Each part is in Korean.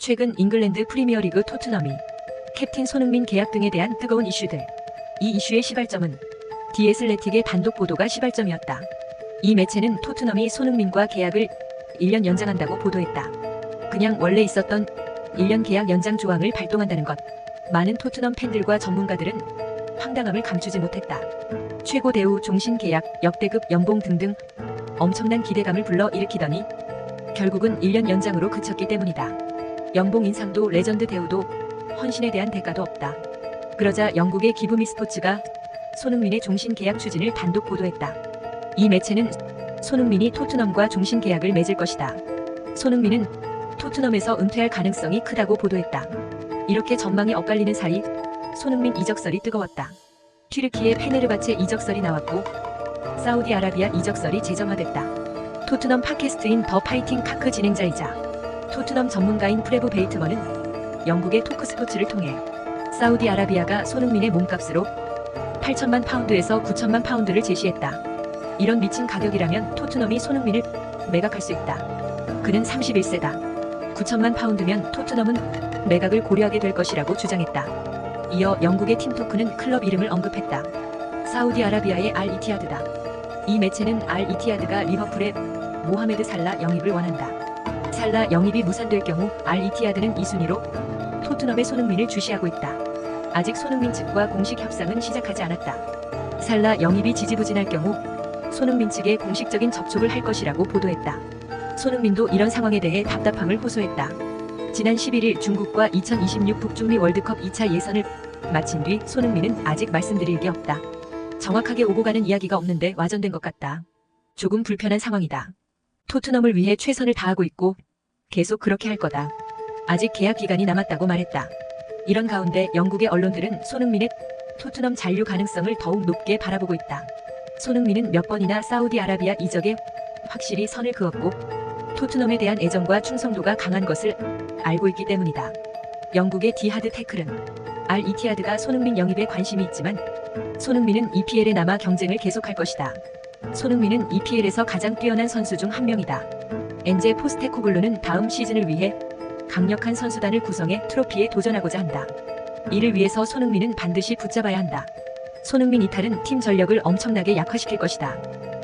최근 잉글랜드 프리미어리그 토트넘이 캡틴 손흥민 계약 등에 대한 뜨거운 이슈들. 이 이슈의 시발점은 디애슬레틱의 단독 보도가 시발점이었다. 이 매체는 토트넘이 손흥민과 계약을 1년 연장한다고 보도했다. 그냥 원래 있었던 1년 계약 연장 조항을 발동한다는 것. 많은 토트넘 팬들과 전문가들은 황당함을 감추지 못했다. 최고 대우 종신 계약, 역대급 연봉 등등 엄청난 기대감을 불러일으키더니 결국은 1년 연장으로 그쳤기 때문이다. 연봉 인상도 레전드 대우도 헌신에 대한 대가도 없다. 그러자 영국의 기브미 스포츠가 손흥민의 종신 계약 추진을 단독 보도했다. 이 매체는 손흥민이 토트넘과 종신 계약을 맺을 것이다. 손흥민은 토트넘에서 은퇴할 가능성이 크다고 보도했다. 이렇게 전망이 엇갈리는 사이 손흥민 이적설이 뜨거웠다. 튀르키예 페네르바체 이적설이 나왔고 사우디아라비아 이적설이 재점화됐다. 토트넘 팟캐스트인 더 파이팅 카크 진행자이자 토트넘 전문가인 프레브 베이트먼은 영국의 토크스포츠를 통해 사우디아라비아가 손흥민의 몸값으로 8천만 파운드에서 9천만 파운드를 제시했다. 이런 미친 가격이라면 토트넘이 손흥민을 매각할 수 있다. 그는 31세다. 9천만 파운드면 토트넘은 매각을 고려하게 될 것이라고 주장했다. 이어 영국의 팀토크는 클럽 이름을 언급했다. 사우디아라비아의 알 이티하드다. 이 매체는 알 이티하드가 리버풀의 모하메드 살라 영입을 원한다. 살라 영입이 무산될 경우 알 이티하드는 2순위로 토트넘의 손흥민을 주시하고 있다. 아직 손흥민 측과 공식 협상은 시작하지 않았다. 살라 영입이 지지부진할 경우 손흥민 측에 공식적인 접촉을 할 것이라고 보도했다. 손흥민도 이런 상황에 대해 답답함을 호소했다. 지난 11일 중국과 2026 북중미 월드컵 2차 예선을 마친 뒤 손흥민은 아직 말씀드릴 게 없다. 정확하게 오고 가는 이야기가 없는데 와전된 것 같다. 조금 불편한 상황이다. 토트넘을 위해 최선을 다하고 있고 계속 그렇게 할 거다. 아직 계약 기간이 남았다고 말했다. 이런 가운데 영국의 언론들은 손흥민의 토트넘 잔류 가능성을 더욱 높게 바라보고 있다. 손흥민은 몇 번이나 사우디아라비아 이적에 확실히 선을 그었고 토트넘에 대한 애정과 충성도가 강한 것을 알고 있기 때문이다. 영국의 디하드 태클은 알 이티하드가 손흥민 영입에 관심이 있지만 손흥민은 EPL에 남아 경쟁을 계속할 것이다. 손흥민은 EPL에서 가장 뛰어난 선수 중 한 명이다. 엔제 포스테코글루는 다음 시즌을 위해 강력한 선수단을 구성해 트로피에 도전하고자 한다. 이를 위해서 손흥민은 반드시 붙잡아야 한다. 손흥민 이탈은 팀 전력을 엄청나게 약화시킬 것이다.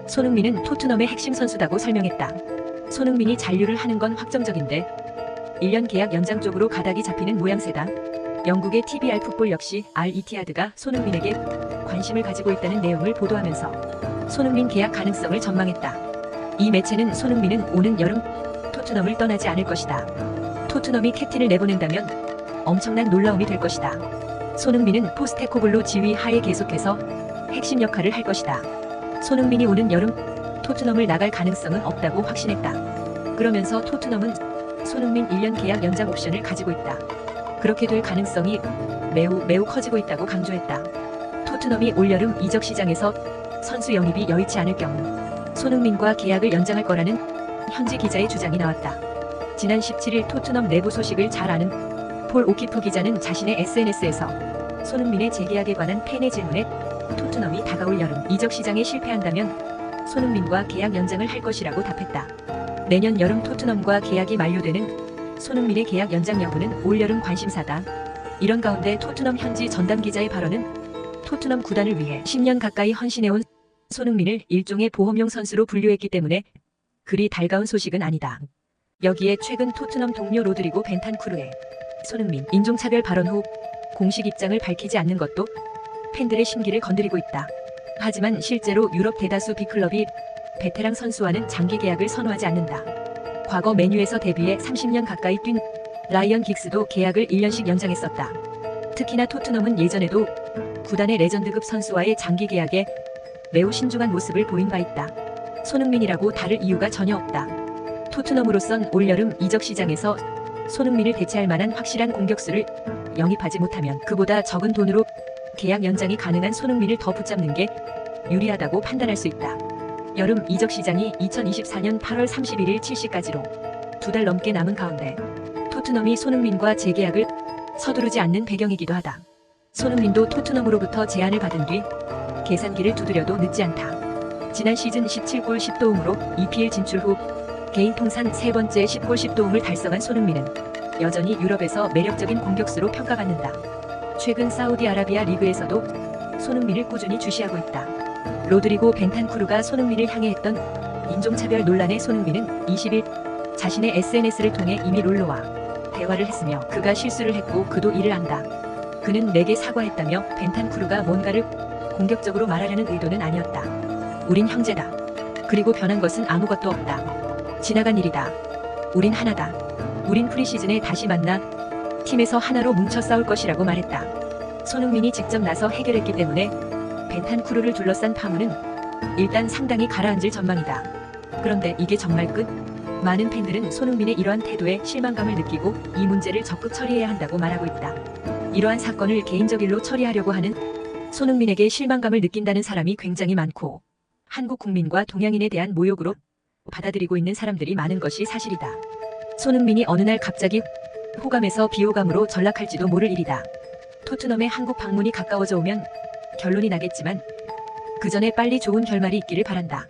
손흥민은 토트넘의 핵심 선수다고 설명했다. 손흥민이 잔류를 하는 건 확정적인데 1년 계약 연장 쪽으로 가닥이 잡히는 모양새다. 영국의 TVR 풋볼 역시 알 이티하드가 손흥민에게 관심을 가지고 있다는 내용을 보도하면서 손흥민 계약 가능성을 전망했다. 이 매체는 손흥민은 오는 여름 토트넘을 떠나지 않을 것이다. 토트넘이 캡틴을 내보낸다면 엄청난 놀라움이 될 것이다. 손흥민은 포스테코글루 지휘 하에 계속해서 핵심 역할을 할 것이다. 손흥민이 오는 여름 토트넘을 나갈 가능성은 없다고 확신했다. 그러면서 토트넘은 손흥민 1년 계약 연장 옵션을 가지고 있다. 그렇게 될 가능성이 매우 커지고 있다고 강조했다. 토트넘이 올여름 이적 시장에서 선수 영입이 여의치 않을 경우 손흥민과 계약을 연장할 거라는 현지 기자의 주장이 나왔다. 지난 17일 토트넘 내부 소식을 잘 아는 폴 오키프 기자는 자신의 SNS에서 손흥민의 재계약에 관한 팬의 질문에 토트넘이 다가올 여름 이적 시장에 실패한다면 손흥민과 계약 연장을 할 것이라고 답했다. 내년 여름 토트넘과 계약이 만료되는 손흥민의 계약 연장 여부는 올여름 관심사다. 이런 가운데 토트넘 현지 전담 기자의 발언은 토트넘 구단을 위해 10년 가까이 헌신해온 손흥민을 일종의 보험용 선수로 분류했기 때문에 그리 달가운 소식은 아니다. 여기에 최근 토트넘 동료 로드리고 벤탄쿠르의 손흥민 인종차별 발언 후 공식 입장을 밝히지 않는 것도 팬들의 심기를 건드리고 있다. 하지만 실제로 유럽 대다수 빅클럽이 베테랑 선수와는 장기 계약을 선호하지 않는다. 과거 맨유에서 데뷔해 30년 가까이 뛴 라이언 긱스도 계약을 1년씩 연장했었다. 특히나 토트넘은 예전에도 구단의 레전드급 선수와의 장기 계약에 매우 신중한 모습을 보인 바 있다. 손흥민이라고 다를 이유가 전혀 없다. 토트넘으로선 올여름 이적 시장에서 손흥민을 대체할 만한 확실한 공격수를 영입하지 못하면 그보다 적은 돈으로 계약 연장이 가능한 손흥민을 더 붙잡는 게 유리하다고 판단할 수 있다. 여름 이적 시장이 2024년 8월 31일 7시까지로 2달 넘게 남은 가운데 토트넘이 손흥민과 재계약을 서두르지 않는 배경이기도 하다. 손흥민도 토트넘으로부터 제안을 받은 뒤 계산기를 두드려도 늦지 않다. 지난 시즌 17골 10도움으로 EPL 진출 후 개인 통산 세 번째 10골 10도움을 달성한 손흥민은 여전히 유럽에서 매력적인 공격수로 평가받는다. 최근 사우디아라비아 리그에서도 손흥민을 꾸준히 주시하고 있다. 로드리고 벤탄쿠르가 손흥민을 향해 했던 인종차별 논란의 손흥민은 20일 자신의 SNS를 통해 이미 롤러와 대화를 했으며 그가 실수를 했고 그도 이를 안다. 그는 내게 사과했다며 벤탄쿠르가 뭔가를 공격적으로 말하려는 의도는 아니었다. 우린 형제다. 그리고 변한 것은 아무것도 없다. 지나간 일이다. 우린 하나다. 우린 프리시즌에 다시 만나 팀에서 하나로 뭉쳐 싸울 것이라고 말했다. 손흥민이 직접 나서 해결했기 때문에 벤탄쿠르를 둘러싼 파문은 일단 상당히 가라앉을 전망이다. 그런데 이게 정말 끝? 많은 팬들은 손흥민의 이러한 태도에 실망감을 느끼고 이 문제를 적극 처리해야 한다고 말하고 있다. 이러한 사건을 개인적 일로 처리하려고 하는 손흥민에게 실망감을 느낀다는 사람이 굉장히 많고 한국 국민과 동양인에 대한 모욕으로 받아들이고 있는 사람들이 많은 것이 사실이다. 손흥민이 어느 날 갑자기 호감에서 비호감으로 전락할지도 모를 일이다. 토트넘의 한국 방문이 가까워져 오면 결론이 나겠지만 그 전에 빨리 좋은 결말이 있기를 바란다.